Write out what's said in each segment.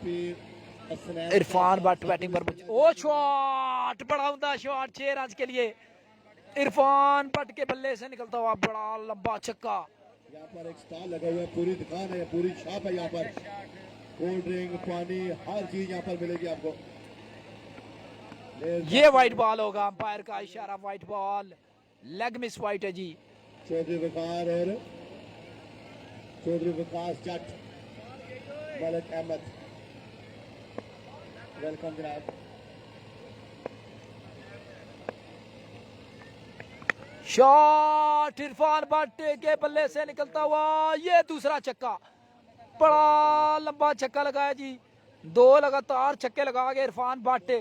Irfan Bhatt batting पर। ओ shot, बड़ा उमदा shot 6 run के लिए। इरफान भट्ट के बल्ले से निकलता हुआ बड़ा लंबा छक्का। यहाँ पर एक स्टॉल लगा हुआ है, पूरी दुकान है, पूरी शॉप है। यहाँ पर कोल्ड ड्रिंक, पानी, हर चीज यहाँ पर मिलेगी आपको। ये वाइट बॉल होगा, अंपायर का इशारा, white ball, leg miss white है जी। चौधरी वकार और चौधरी विकास जट, मलिक अहमद, वेलकम जनाब। शॉट इरफान भट्ट के बल्ले से निकलता हुआ, ये दूसरा छक्का, बड़ा लंबा छक्का लगाया जी। 2 लगातार छक्के लगा गए इरफान भट्ट।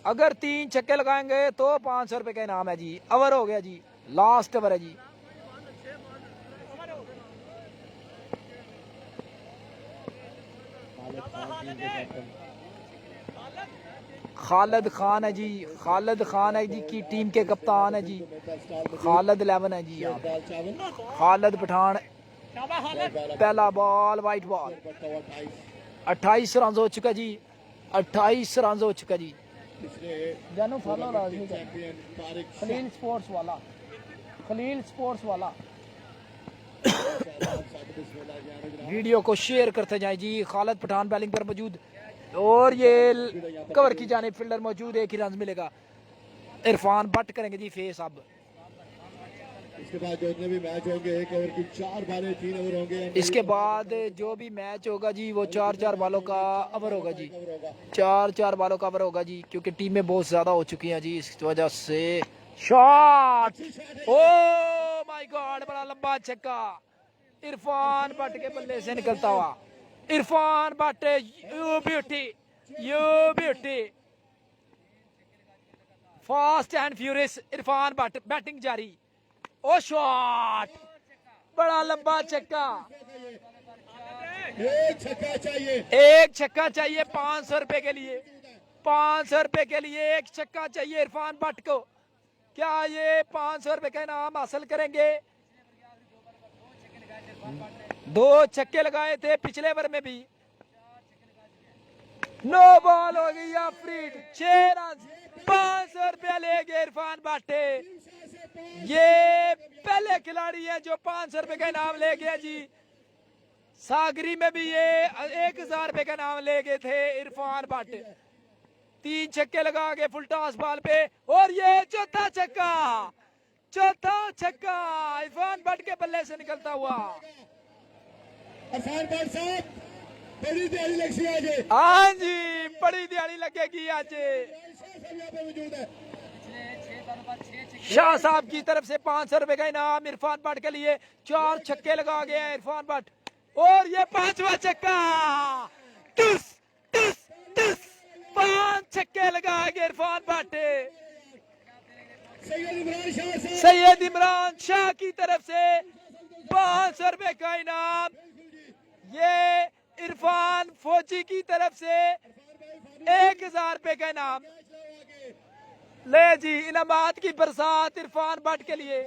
अगर 3 छक्के लगाएंगे तो 500 रुपए का इनाम है जी। ओवर हो गया जी, लास्ट ओवर है जी। खालिद खान है जी, खालिद खान है जी की टीम के कप्तान है जी। खालिद 11 है जी यहाँ। खालिद पठान, पहला बॉल वाइट बॉल। 28 रन हो चुका जी, 28 रन हो चुका जी। जानू फॉलो लाजमी कर, खलील स्पोर्ट्स वाला, खलील स्पोर्ट्स वाला। वीडियो को शेयर करते जाए जी। खालिद पठान बैटिंग पर मौजूद और ये कवर की जाने फील्डर मौजूद, 1 ही रन मिलेगा। इरफान भट्ट करेंगे जी फेस। अब इसके बाद जितने भी मैच होंगे 1 ओवर की 4 बालें 3 ओवर होंगे। इसके बाद जो भी मैच होगा जी वो 4-4 बालों का ओवर होगा जी। 4-4 बालों का ओवर होगा जी, क्योंकि टीमें बहुत ज्यादा हो चुकी हैं जी, इस वजह से। शॉट, ओ माय गॉड, बड़ा लंबा छक्का इरफान भट्ट के बल्ले से निकलता हुआ। Irfan Bhatt, you beauty, you beauty, fast and furious Irfan Bhatt, batting जारी। ओ शॉट, बड़ा लंबा छक्का। एक छक्का चाहिए, एक छक्का चाहिए 500 रुपए के लिए। 500 रुपए के लिए एक छक्का चाहिए इरफान भट्ट को। क्या ये 500 रुपए का इनाम हासिल करेंगे? 2 छक्के लगाए थे पिछले ओवर में भी। नो बॉल हो गई अफरीद, 6 रन, 500 रुपया ले गए इरफान भट्ट। ये पहले खिलाड़ी है जो 500 रुपए का इनाम ले गया जी। सागरी में भी ये 1000 रुपए का इनाम ले गए थे इरफान भट्ट। 3 छक्के लगा के फुल टॉस बॉल पे, और ये चौथा छक्का, चौथा छक्का इरफान भट्ट के बल्ले से निकलता हुआ। इरफान भट्ट साहब, बड़ी दिहाड़ी लगी आज। हाँ जी, बड़ी दिहाड़ी लगेगी आज। शाह साहब की तरफ से 500 रुपए का इनाम इरफान भट्ट के लिए। 4 छक्के लगा गए हैं इरफान भट्ट, और ये 5वां छक्का, टुस टुस टुस, 5 छक्के लगा गए इरफान भट्ट। सैयद इमरान शाह की तरफ से 500 रुपए का इनाम। ये इरफान फौजी की तरफ से 1000 रुपए का इनाम। ले जी, इनामात की बरसात इरफान भट्ट के लिए।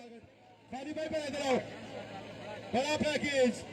बड़ा पैकेज।